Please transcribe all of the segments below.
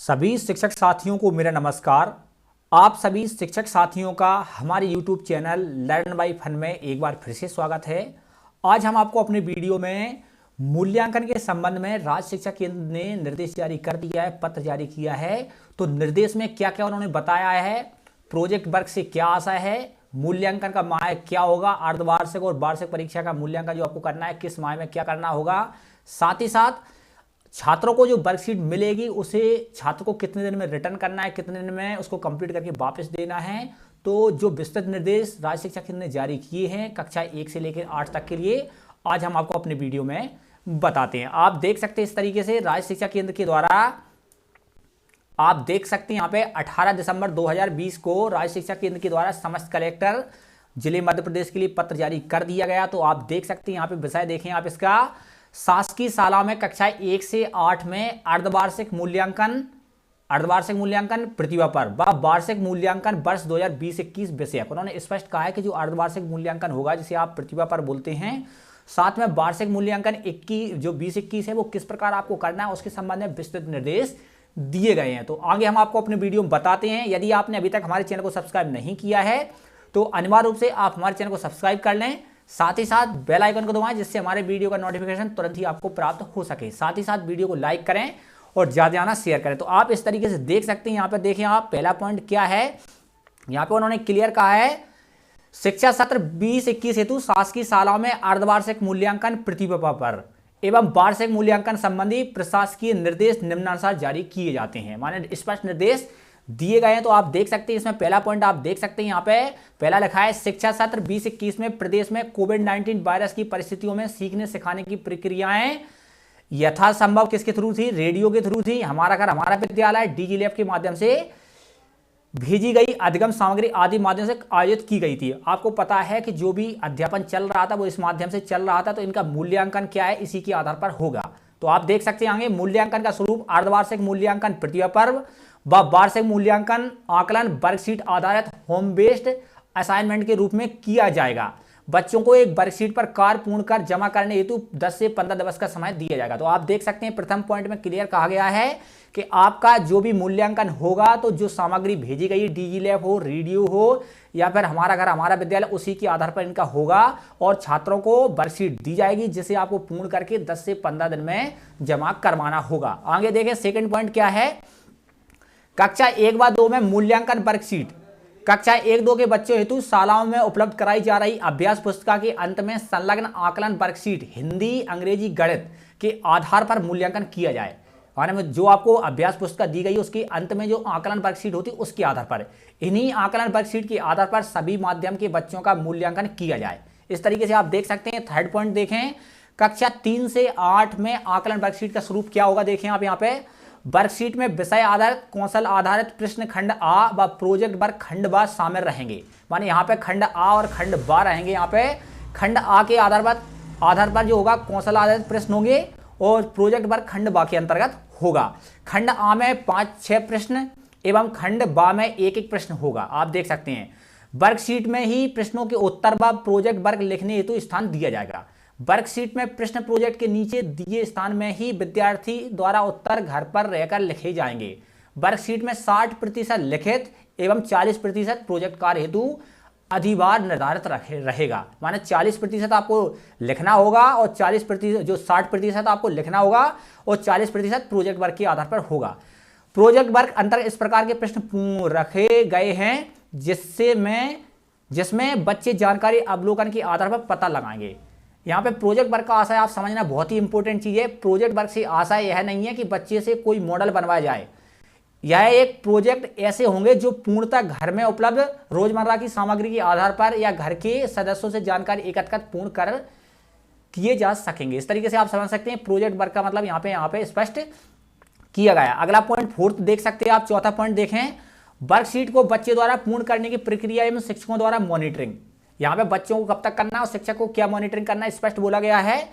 सभी शिक्षक साथियों को मेरा नमस्कार। आप सभी शिक्षक साथियों का हमारे YouTube channel learn by fun में एक बार फिर से स्वागत है। आज हम आपको अपने वीडियो में मूल्यांकन के संबंध में राज्य शिक्षा केंद्र ने निर्देश जारी कर दिया है, पत्र जारी किया है। तो निर्देश में क्या क्या उन्होंने बताया है, प्रोजेक्ट वर्क से क्या आशा है, मूल्यांकन का माह क्या होगा, अर्धवार्षिक और वार्षिक परीक्षा का मूल्यांकन जो आपको करना है किस माह में क्या करना होगा, साथ ही साथ छात्रों को जो वर्कशीट मिलेगी उसे छात्र को कितने दिन में रिटर्न करना है, कितने दिन में उसको कंप्लीट करके वापस देना है। तो जो विस्तृत निर्देश राज्य शिक्षा केंद्र ने जारी किए हैं कक्षा 1 से लेकर 8 तक के लिए, आज हम आपको अपने वीडियो में बताते हैं। आप देख सकते हैं इस तरीके से राज्य शिक्षा केंद्र के द्वारा आप देख सकते हैं यहाँ पे 18 दिसंबर 2020 को राज्य शिक्षा केंद्र के द्वारा समस्त कलेक्टर जिले मध्य प्रदेश के लिए पत्र जारी कर दिया गया। तो आप देख सकते हैं यहाँ पे विषय देखें आप इसका, शासकीय शाला में कक्षा 1 से 8 में अर्धवार्षिक मूल्यांकन प्रतिभा पर्व व वार्षिक मूल्यांकन वर्ष 2020-21 विषय। उन्होंने स्पष्ट कहा है कि जो अर्धवार्षिक मूल्यांकन होगा जिसे आप प्रतिभा पर्व बोलते हैं, साथ में वार्षिक मूल्यांकन 21 जो 20-21 है वो किस प्रकार आपको करना है उसके संबंध में विस्तृत निर्देश दिए गए हैं। तो आगे हम आपको अपने वीडियो में बताते हैं। यदि आपने अभी तक हमारे चैनल को सब्सक्राइब नहीं किया है तो अनिवार्य रूप से आप हमारे चैनल को सब्सक्राइब कर लें, साथ ही साथ बेल आइकन को दबाएं जिससे हमारे वीडियो का नोटिफिकेशन तुरंत ही आपको प्राप्त हो सके। साथ ही साथ वीडियो को लाइक करें और ज्यादा शेयर करें। तो आप इस तरीके से देख सकते हैं, यहाँ पे देखें आप पहला पॉइंट क्या है, यहाँ पे उन्होंने क्लियर कहा है शिक्षा सत्र 20-21 हेतु शासकीय शालाओं में अर्धवार्षिक मूल्यांकन प्रतिभा पर्व एवं वार्षिक मूल्यांकन संबंधी प्रशासकीय निर्देश निम्नानुसार जारी किए जाते हैं। माने स्पष्ट निर्देश दिए गए हैं। तो आप देख सकते हैं इसमें पहला पॉइंट आप देख सकते हैं, यहाँ पे पहला लिखा है शिक्षा सत्र 20-21 में प्रदेश में कोविड-19 वायरस की परिस्थितियों में सीखने सिखाने की प्रक्रियाएं यथासंभव किसके थ्रू थी, रेडियो के थ्रू थी, हमारा घर हमारा विद्यालय डीजी लैब के माध्यम से भेजी गई अधिगम सामग्री आदि माध्यम से आयोजित की गई थी। आपको पता है कि जो भी अध्यापन चल रहा था वो इस माध्यम से चल रहा था, तो इनका मूल्यांकन क्या है इसी के आधार पर होगा। तो आप देख सकते हैं आगे मूल्यांकन का स्वरूप अर्धवार्षिक मूल्यांकन प्रतिभा पर्व व वार्षिक मूल्यांकन आकलन वर्कशीट आधारित होम बेस्ड असाइनमेंट के रूप में किया जाएगा। बच्चों को एक वर्कशीट पर कार्य पूर्ण कर जमा करने हेतु 10 से 15 दिवस का समय दिया जाएगा। तो आप देख सकते हैं प्रथम पॉइंट में क्लियर कहा गया है कि आपका जो भी मूल्यांकन होगा तो जो सामग्री भेजी गई डीजी लैब हो, रेडियो हो या फिर हमारा घर हमारा विद्यालय, उसी के आधार पर इनका होगा और छात्रों को वर्कशीट दी जाएगी जिसे आपको पूर्ण करके 10 से 15 दिन में जमा करवाना होगा। आगे देखें सेकंड पॉइंट क्या है, कक्षा 1 व 2 में मूल्यांकन वर्कशीट कक्षा 1-2 के बच्चों हेतु शालाओं में उपलब्ध कराई जा रही अभ्यास पुस्तिका के अंत में संलग्न आकलन वर्कशीट हिंदी, अंग्रेजी, गणित के आधार पर मूल्यांकन किया जाए। माने जो आपको अभ्यास पुस्तिका दी गई उसके अंत में जो आकलन वर्कशीट होती है उसके आधार पर, इन्हीं आकलन वर्कशीट के आधार पर सभी माध्यम के बच्चों का मूल्यांकन किया जाए। इस तरीके से आप देख सकते हैं। थर्ड पॉइंट देखें, कक्षा 3 से 8 में आकलन वर्कशीट का स्वरूप क्या होगा, देखें आप यहाँ पे वर्कशीट में विषय आधारित कौशल आधारित प्रश्न खंड आ व प्रोजेक्ट वर्क खंड बा शामिल रहेंगे। माने यहाँ पे खंड आ और खंड बा रहेंगे। यहाँ पे खंड आ के आधार पर जो होगा कौशल आधारित प्रश्न होंगे और प्रोजेक्ट वर्क खंड बा के अंतर्गत होगा। खंड आ में 5-6 प्रश्न एवं खंड बा में 1-1 प्रश्न होगा। आप देख सकते हैं वर्कशीट में ही प्रश्नों के उत्तर व प्रोजेक्ट वर्क लिखने हेतु स्थान दिया जाएगा। वर्कशीट में प्रश्न प्रोजेक्ट के नीचे दिए स्थान में ही विद्यार्थी द्वारा उत्तर घर पर रहकर लिखे जाएंगे। वर्कशीट में 60% लिखित एवं 40% प्रोजेक्ट कार्य हेतु अधिभार निर्धारित रहेगा। माने 40% आपको लिखना होगा और 40% जो 60% आपको लिखना होगा और 40% प्रोजेक्ट वर्क के आधार पर होगा। प्रोजेक्ट वर्क अंतर्गत इस प्रकार के प्रश्न रखे गए हैं जिसमें बच्चे जानकारी अवलोकन के आधार पर पता लगाएंगे। यहाँ पे प्रोजेक्ट वर्क का आशय आप समझना बहुत ही इंपॉर्टेंट चीज है। प्रोजेक्ट वर्क से आशय यह नहीं है कि बच्चे से कोई मॉडल बनवाया जाए, यह एक प्रोजेक्ट ऐसे होंगे जो पूर्णतः घर में उपलब्ध रोजमर्रा की सामग्री के आधार पर या घर के सदस्यों से जानकारी एकत्र पूर्ण कर किए जा सकेंगे। इस तरीके से आप समझ सकते हैं प्रोजेक्ट वर्क का मतलब यहाँ पे स्पष्ट किया गया। अगला पॉइंट फोर्थ देख सकते हैं आप, चौथा पॉइंट देखें, वर्कशीट को बच्चे द्वारा पूर्ण करने की प्रक्रिया एवं शिक्षकों द्वारा मॉनिटरिंग। यहाँ पे बच्चों को कब तक करना और शिक्षक को क्या मॉनिटरिंग करना स्पष्ट बोला गया है।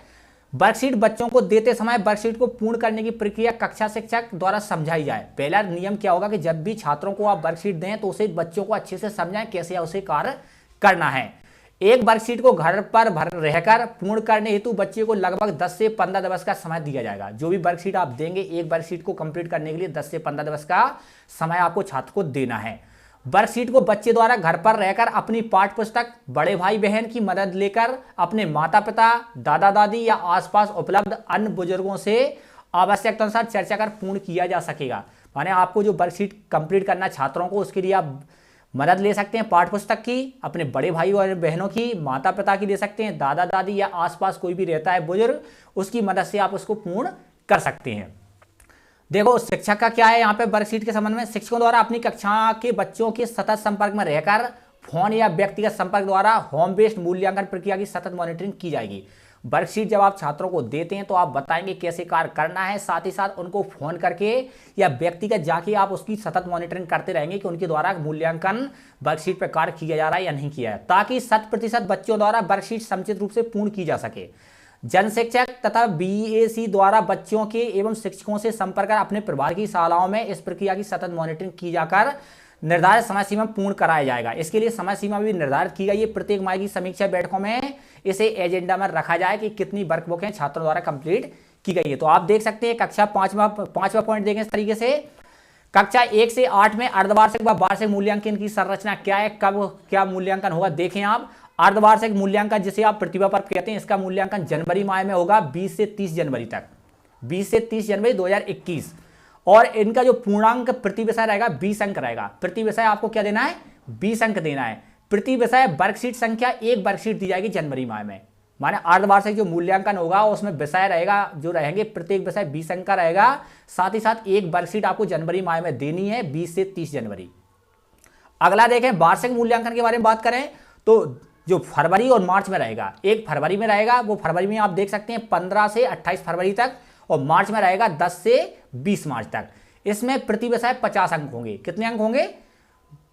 वर्कशीट बच्चों को देते समय वर्कशीट को पूर्ण करने की प्रक्रिया कक्षा शिक्षक द्वारा समझाई जाए। पहला नियम क्या होगा कि जब भी छात्रों को आप वर्कशीट दें तो उसे बच्चों को अच्छे से समझाएं कैसे उसे कार्य करना है। एक वर्कशीट को घर पर भर रहकर पूर्ण करने हेतु बच्चे को लगभग 10 से 15 दिवस का समय दिया जाएगा। जो भी वर्कशीट आप देंगे, एक वर्कशीट को कंप्लीट करने के लिए 10 से 15 दिवस का समय आपको छात्र को देना है। वर्कशीट को बच्चे द्वारा घर पर रहकर अपनी पाठ्य पुस्तक, बड़े भाई बहन की मदद लेकर अपने माता पिता, दादा दादी या आसपास उपलब्ध अन्य बुजुर्गों से आवश्यकता अनुसार चर्चा कर पूर्ण किया जा सकेगा। माने आपको जो वर्कशीट कंप्लीट करना छात्रों को, उसके लिए आप मदद ले सकते हैं पाठ्य पुस्तक की, अपने बड़े भाई और बहनों की, माता पिता की ले सकते हैं, दादा दादी या आसपास कोई भी रहता है बुजुर्ग, उसकी मदद से आप उसको पूर्ण कर सकते हैं। देखो शिक्षक का क्या है यहाँ पे वर्कशीट के संबंध में, शिक्षकों द्वारा अपनी कक्षा के बच्चों के सतत संपर्क में रहकर फोन या व्यक्तिगत संपर्क द्वारा होम बेस्ड मूल्यांकन प्रक्रिया की सतत मॉनिटरिंग की जाएगी। वर्कशीट जब आप छात्रों को देते हैं तो आप बताएंगे कैसे कार्य करना है, साथ ही साथ उनको फोन करके या व्यक्तिगत जाके आप उसकी सतत मॉनिटरिंग करते रहेंगे कि उनके द्वारा मूल्यांकन वर्कशीट पर कार्य किया जा रहा है या नहीं किया है, ताकि 100% बच्चों द्वारा वर्कशीट समुचित रूप से पूर्ण की जा सके। जन शिक्षक तथा बीएसी द्वारा बच्चों के एवं शिक्षकों से संपर्क कर अपने प्रभार की शालाओं में इस प्रक्रिया की सतत मॉनिटरिंग की जाकर निर्धारित समय सीमा पूर्ण कराया जाएगा। इसके लिए समय सीमा भी निर्धारित की गई है। प्रत्येक माह की समीक्षा बैठकों में इसे एजेंडा में रखा जाए कि कितनी वर्कबुकें छात्रों द्वारा कंप्लीट की गई है। तो आप देख सकते हैं कक्षा पांचवा पॉइंट देखें इस तरीके से, कक्षा 1 से 8 में अर्धवार्षिक व वार्षिक मूल्यांकन की संरचना क्या है, कब क्या मूल्यांकन होगा। देखें आप, अर्धवार्षिक मूल्यांकन जिसे आप प्रतिभा पर्व कहते हैं, इसका मूल्यांकन जनवरी माह में होगा 20 से 30 जनवरी तक, 20 से 30 जनवरी 2021। और इनका जो पूर्णांक प्रति विषय रहेगा 20 अंक रहेगा। प्रति विषय आपको क्या देना है, 20 अंक देना है। प्रति विषय वर्कशीट संख्या 1 वर्कशीट दी जाएगी जनवरी माह में। माने अर्धवार्षिक जो मूल्यांकन होगा उसमें विषय रहेगा जो रहेंगे, प्रत्येक विषय 20 अंक का रहेगा। साथ ही साथ 1 वर्कशीट आपको जनवरी माह में देनी है 20 से 30 जनवरी। अगला देखें, वार्षिक मूल्यांकन के बारे में बात करें तो जो फरवरी और मार्च में रहेगा, एक फरवरी में रहेगा, वो फरवरी में आप देख सकते हैं 15 से 28 फरवरी तक, और मार्च में रहेगा 10 से 20 मार्च तक। इसमें प्रति विषय 50 अंक होंगे। कितने अंक होंगे,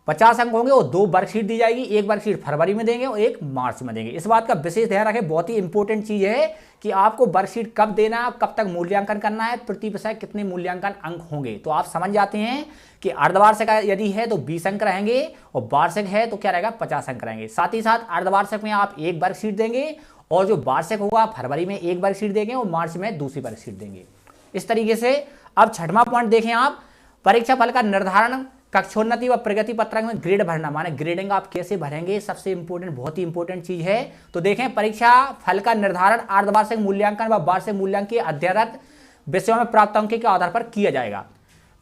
50 अंक होंगे, और 2 वर्कशीट दी जाएगी, एक वर्कशीट फरवरी में देंगे और एक मार्च में देंगे। इस बात का विशेष ध्यान रखें, बहुत ही इंपॉर्टेंट चीज है कि आपको वर्कशीट कब देना है, कब तक मूल्यांकन करना है, प्रति विषय कितने मूल्यांकन अंक होंगे। तो आप समझ जाते हैं कि अर्धवार्षिक यदि है तो 20 अंक रहेंगे, और वार्षिक है तो क्या रहेगा, 50 अंक रहेंगे। साथ ही साथ अर्धवार्षिक में आप 1 वर्कशीट देंगे, और जो वार्षिक होगा फरवरी में 1 वर्कशीट देंगे और मार्च में दूसरी वर्कशीट देंगे। इस तरीके से अब छठवां पॉइंट देखें आप, परीक्षा फल का निर्धारण, कक्षोन्नति व प्रगति पत्रक में ग्रेड भरना, माने ग्रेडिंग आप कैसे भरेंगे, सबसे इंपॉर्टेंट, बहुत ही इंपॉर्टेंट चीज है। तो देखें, परीक्षा फल का निर्धारण अर्धवार्षिक मूल्यांकन व वार्षिक मूल्यांकन के अध्ययनरत विषयों में प्राप्त अंकों के आधार पर किया जाएगा।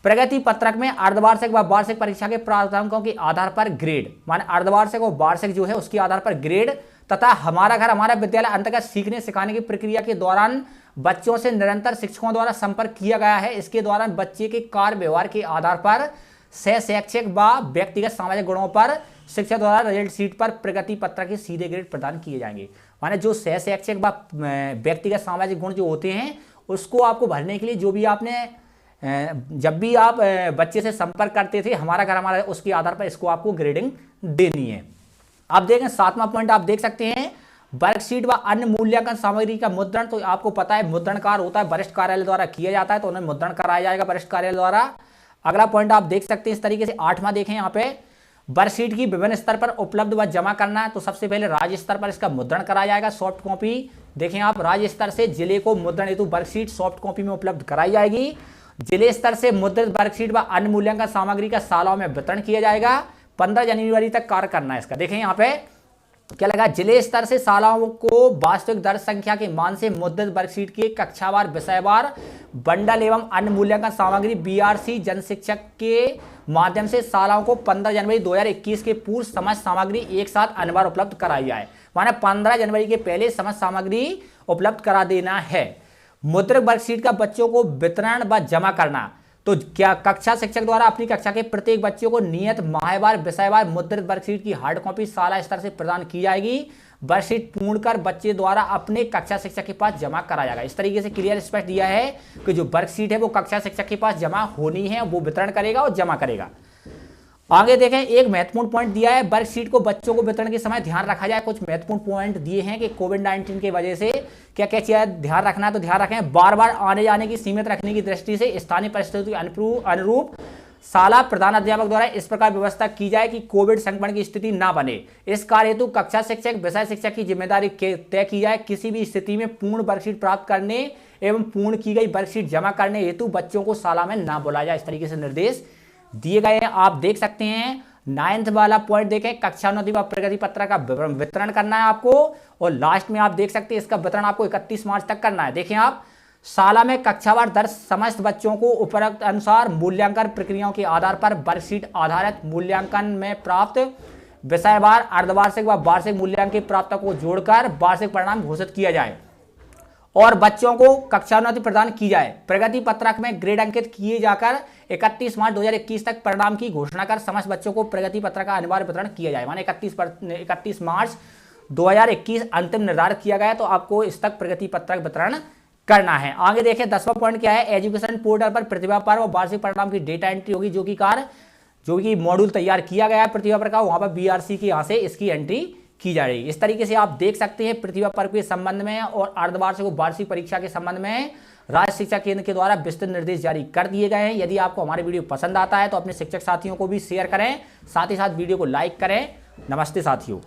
प्रगति पत्रक में अर्धवार्षिक व वार्षिक परीक्षा के प्राप्त अंकों के आधार पर ग्रेड, माने अर्धवार्षिक और वार्षिक जो है उसके आधार पर ग्रेड, तथा हमारा घर हमारा विद्यालय अंतर्गत सीखने सिखाने की प्रक्रिया के दौरान बच्चों से निरंतर शिक्षकों द्वारा संपर्क किया गया है। इसके दौरान बच्चे के कार्य व्यवहार के आधार पर शैक्षिक व व्यक्तिगत सामाजिक गुणों पर शिक्षक द्वारा रिजल्ट शीट पर प्रगति पत्रक के सीधे ग्रेड प्रदान किए जाएंगे। माने जो शैक्षिक व व्यक्तिगत सामाजिक गुण जो होते हैं उसको आपको भरने के लिए जो भी आपने जब भी आप बच्चे से संपर्क करते थे, हमारा घर हमारा, उसके आधार पर इसको आपको ग्रेडिंग देनी है। अब देखें 7वां पॉइंट आप देख सकते हैं, वर्कशीट व अन्य मूल्यांकन सामग्री का मुद्रण। तो आपको पता है मुद्रण कार्य होता है वरिष्ठ कार्यालय द्वारा किया जाता है, तो उन्हें मुद्रण कराया जाएगा वरिष्ठ कार्यालय द्वारा। अगला पॉइंट आप देख सकते हैं इस तरीके से, 8वां देखें यहाँ पे, वर्कशीट की विभिन्न स्तर पर उपलब्ध व जमा करना है। तो सबसे पहले राज्य स्तर पर इसका मुद्रण कराया जाएगा, सॉफ्ट कॉपी। देखें आप, राज्य स्तर से जिले को मुद्रण हेतु वर्कशीट सॉफ्ट कॉपी में उपलब्ध कराई जाएगी। जिले स्तर से मुद्रित वर्कशीट व अन्य मूल्यांकन सामग्री का शालाओं में वितरण किया जाएगा। 15 जनवरी तक कार्य करना है इसका। देखें यहाँ पे क्या लगा, जिले स्तर से शालाओं को वास्तविक दर्ज संख्या के मान से मुद्रित वर्कशीट के कक्षावार विषयवार बंडल एवं अन्य मूल्यांकन सामग्री बीआरसी जन शिक्षक के माध्यम से शालाओं को 15 जनवरी 2021 के पूर्व समस्त सामग्री एक साथ अनिवार्य उपलब्ध कराई जाए। माने 15 जनवरी के पहले समस्त सामग्री उपलब्ध करा देना है। मुद्रित वर्कशीट का बच्चों को वितरण व जमा करना, तो क्या कक्षा शिक्षक द्वारा अपनी कक्षा के प्रत्येक बच्चों को नियत माहवार विषयवार मुद्रित वर्कशीट की हार्ड कॉपी शाला स्तर से प्रदान की जाएगी। वर्कशीट पूर्ण कर बच्चे द्वारा अपने कक्षा शिक्षक के पास जमा कराया जाएगा। इस तरीके से क्लियर स्पष्ट दिया है कि जो वर्कशीट है वो कक्षा शिक्षक के पास जमा होनी है, वो वितरण करेगा और जमा करेगा। आगे देखें, एक महत्वपूर्ण पॉइंट दिया है, वर्कशीट को बच्चों को वितरण के समय ध्यान रखा जाए। कुछ महत्वपूर्ण पॉइंट दिए हैं कि कोविड-19 की वजह से क्या क्या चीजें ध्यान रखना है, तो ध्यान रखें, बार बार आने जाने की सीमित रखने की दृष्टि से स्थानीय परिस्थितियों के अनुरूप शाला प्रधान अध्यापक द्वारा इस प्रकार व्यवस्था की जाए कि कोविड संक्रमण की स्थिति ना बने। इस कार्य हेतु कक्षा शिक्षक विषय शिक्षक की जिम्मेदारी तय की जाए। किसी भी स्थिति में पूर्ण वर्कशीट प्राप्त करने एवं पूर्ण की गई वर्कशीट जमा करने हेतु बच्चों को शाला में ना बुलाया जाए। इस तरीके से निर्देश दिए गए हैं। आप देख सकते हैं 9th वाला पॉइंट देखें, कक्षाोन्नति व प्रगति पत्र का वितरण करना है आपको, और लास्ट में आप देख सकते हैं इसका वितरण आपको 31 मार्च तक करना है। देखें आप, शाला में कक्षावार दर्ज समस्त बच्चों को उपरोक्त अनुसार मूल्यांकन प्रक्रियाओं के आधार पर वर्कशीट आधारित मूल्यांकन में प्राप्त विषयवार, अर्धवार्षिक व वार्षिक मूल्यांकन प्राप्त को जोड़कर वार्षिक परिणाम घोषित किया जाए और बच्चों को कक्षाोन्नति प्रदान की जाए। प्रगति पत्रक में ग्रेड अंकित किए जाकर 31 मार्च 2021 तक परिणाम की घोषणा कर समस्त बच्चों को प्रगति पत्रक का अनिवार्य वितरण किया जाए। माने 31 मार्च 2021 अंतिम निर्धारित किया गया, तो आपको इस तक प्रगति पत्रक वितरण करना है। आगे देखिए 10वां पॉइंट क्या है, एजुकेशन पोर्टल पर प्रतिभा पर्व और वार्षिक परिणाम की डेटा एंट्री होगी, जो कि मॉड्यूल तैयार किया गया है प्रतिभा पर्व का, वहां पर बीआरसी के यहाँ से इसकी एंट्री की जा रही है। इस तरीके से आप देख सकते हैं प्रतिभा पर्व के संबंध में और अर्धवार्षिक और वार्षिक परीक्षा के संबंध में राज्य शिक्षा केंद्र के द्वारा विस्तृत निर्देश जारी कर दिए गए हैं। यदि आपको हमारे वीडियो पसंद आता है तो अपने शिक्षक साथियों को भी शेयर करें, साथ ही साथ वीडियो को लाइक करें। नमस्ते साथियों।